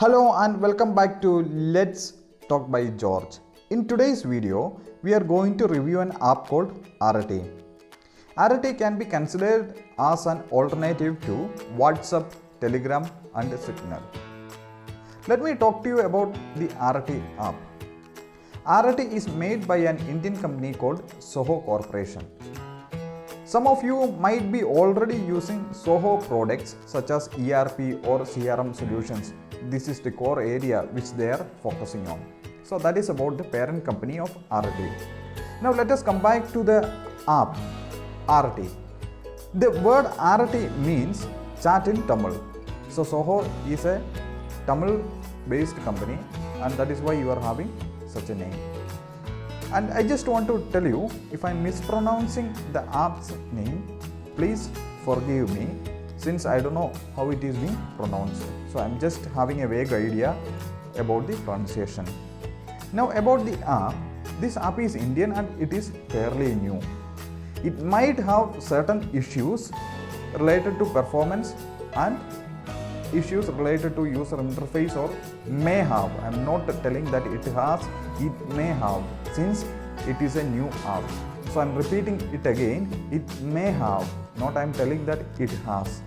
Hello and welcome back to Let's Talk by George. In today's video, we are going to review an app called arattai. Arattai can be considered as an alternative to WhatsApp, Telegram and Signal. Let me talk to you about the arattai app. Arattai is made by an Indian company called Soho Corporation. Some of you might be already using Soho products such as ERP or CRM solutions. This is the core area which they are focusing on. So that is about the parent company of arattai. Now let us come back to the app arattai. The word arattai means chat in Tamil. So Soho is a Tamil based company and that is why you are having such a name. And I just want to tell you, if I am mispronouncing the app's name, please forgive me since I don't know how it is being pronounced. So I am just having a vague idea about the pronunciation. Now about the app, this app is Indian and it is fairly new. It might have certain issues related to performance and issues related to user interface, or may have. I am not telling that it has, it may have, since it is a new app. So I am repeating it again, it may have, not I am telling that it has,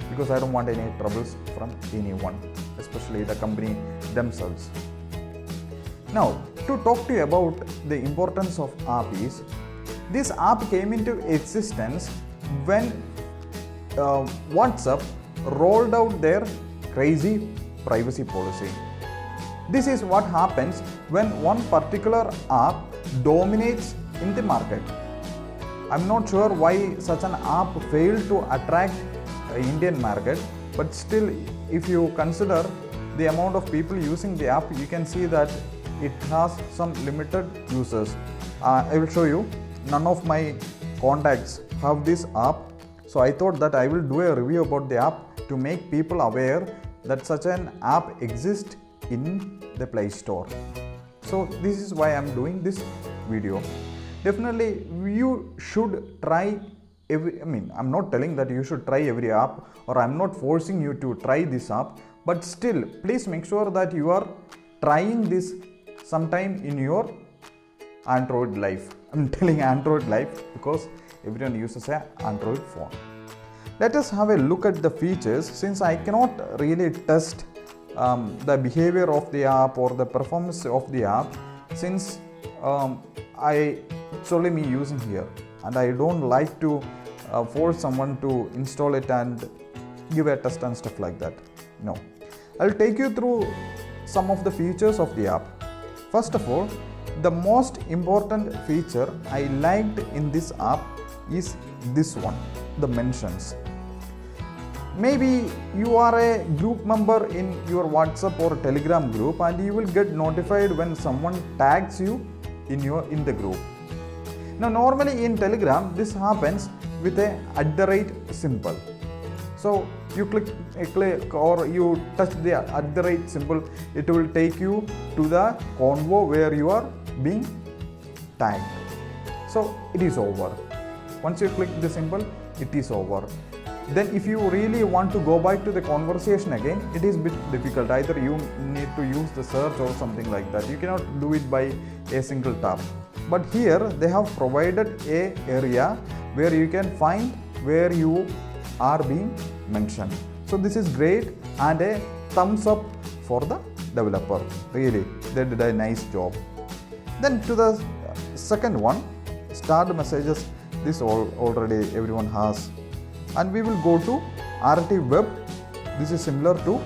because I don't want any troubles from anyone, especially the company themselves. Now to talk to you about the importance of app is, this app came into existence when WhatsApp rolled out their crazy privacy policy. This is what happens when one particular app dominates in the market. I'm not sure why such an app failed to attract the Indian market, but still if you consider the amount of people using the app, you can see that it has some limited users. I will show you, none of my contacts have this app, so I thought that I will do a review about the app to make people aware that such an app exists in the Play Store. So this is why I am doing this video. Definitely you should try I'm not telling that you should try every app, or I am not forcing you to try this app, but still please make sure that you are trying this sometime in your Android life. I'm telling Android life because everyone uses an Android phone. Let us have a look at the features, since I cannot really test the behavior of the app or the performance of the app, since it's only me using here and I don't like to force someone to install it and give a test and stuff like that. No, I'll take you through some of the features of the app. First of all, the most important feature I liked in this app is this one, the mentions. Maybe you are a group member in your WhatsApp or Telegram group and you will get notified when someone tags you in the group. Now normally in Telegram this happens with a symbol. So you click or you touch the symbol, it will take you to the convo where you are being tagged. So it is over. Once you click the symbol, it is over. Then if you really want to go back to the conversation again, it is a bit difficult. Either you need to use the search or something like that. You cannot do it by a single tap. But here they have provided a area where you can find where you are being mentioned. So this is great and a thumbs up for the developer. Really, they did a nice job. Then to the second one, start messages. This already everyone has. And we will go to arattai web. This is similar to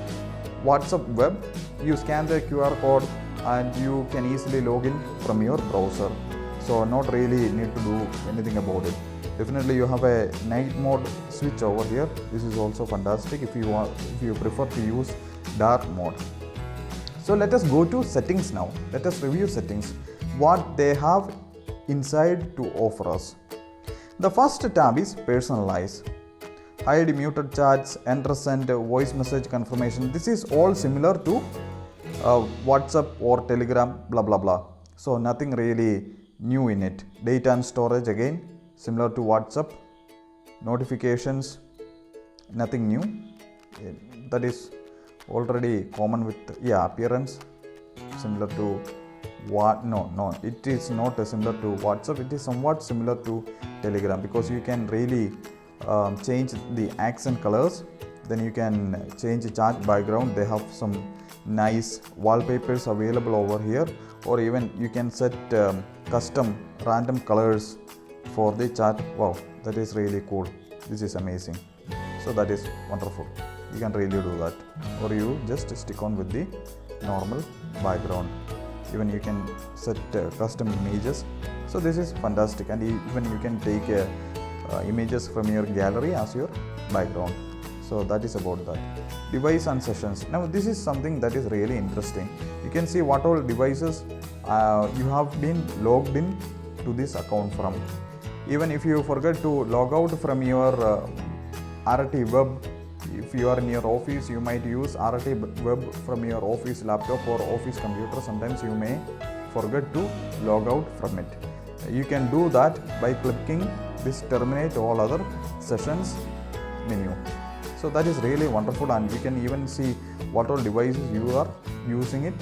WhatsApp web. You scan the QR code and you can easily log in from your browser. So not really need to do anything about it. Definitely you have a night mode switch over here. This is also fantastic if you prefer to use dark mode. So let us go to settings now. Let us review settings, what they have inside to offer us. The first tab is personalize. Hide muted chats, enter send, voice message confirmation. This is all similar to WhatsApp or Telegram, blah blah blah. So nothing really new in it. Data and storage again similar to WhatsApp. Notifications, nothing new. That is already common with appearance, similar to no, it is not similar to WhatsApp. It is somewhat similar to Telegram, because you can really change the accent colors. Then you can change the chat background. They have some nice wallpapers available over here, or even you can set custom random colors for the chat. Wow, that is really cool. This is amazing. So that is wonderful. You can really do that, or you just stick on with the normal background. Even you can set custom images. So this is fantastic, and even you can take images from your gallery as your background. So that is about that. Device and sessions. Now this is something that is really interesting. You can see what all devices you have been logged in to this account from. Even if you forget to log out from your arattai web, if you are in your office, you might use arattai web from your office laptop or office computer. Sometimes you may forget to log out from it. You can do that by clicking this terminate all other sessions menu. So that is really wonderful, and you can even see what all devices you are using it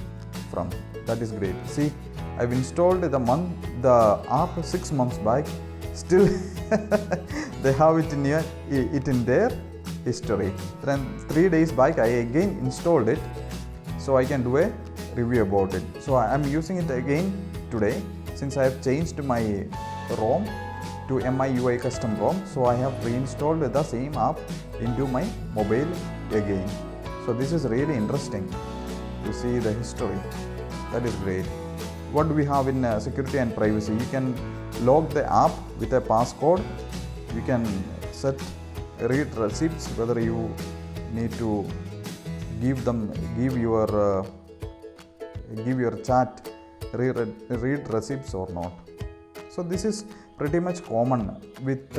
from. That is great. See, I've installed the app 6 months back. Still they have it in their history. Then 3 days back I again installed it, so I can do a review about it. So I am using it again today, since I have changed my ROM to MIUI custom ROM. So I have reinstalled the same app into my mobile again. So this is really interesting to see the history. That is great. What do we have in security and privacy? You can log the app with a passcode. You can set read receipts, whether you need to give your chat read receipts or not. So this is pretty much common with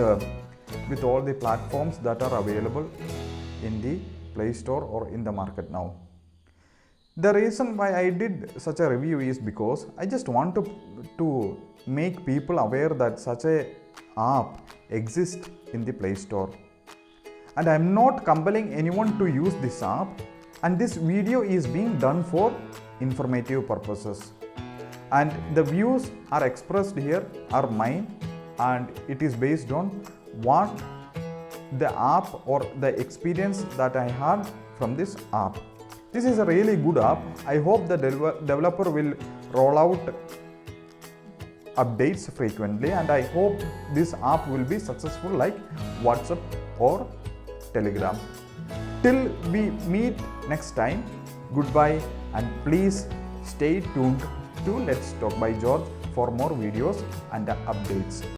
all the platforms that are available in the Play Store or in the market now. The reason why I did such a review is because I just want to make people aware that such a app exists in the Play Store. And I am not compelling anyone to use this app, and this video is being done for informative purposes. And the views are expressed here are mine, and it is based on what the app or the experience that I had from this app. This is a really good app. I hope the developer will roll out updates frequently, and I hope this app will be successful like WhatsApp or Telegram. Till we meet next time, goodbye, and please stay tuned to Let's Talk by George for more videos and updates.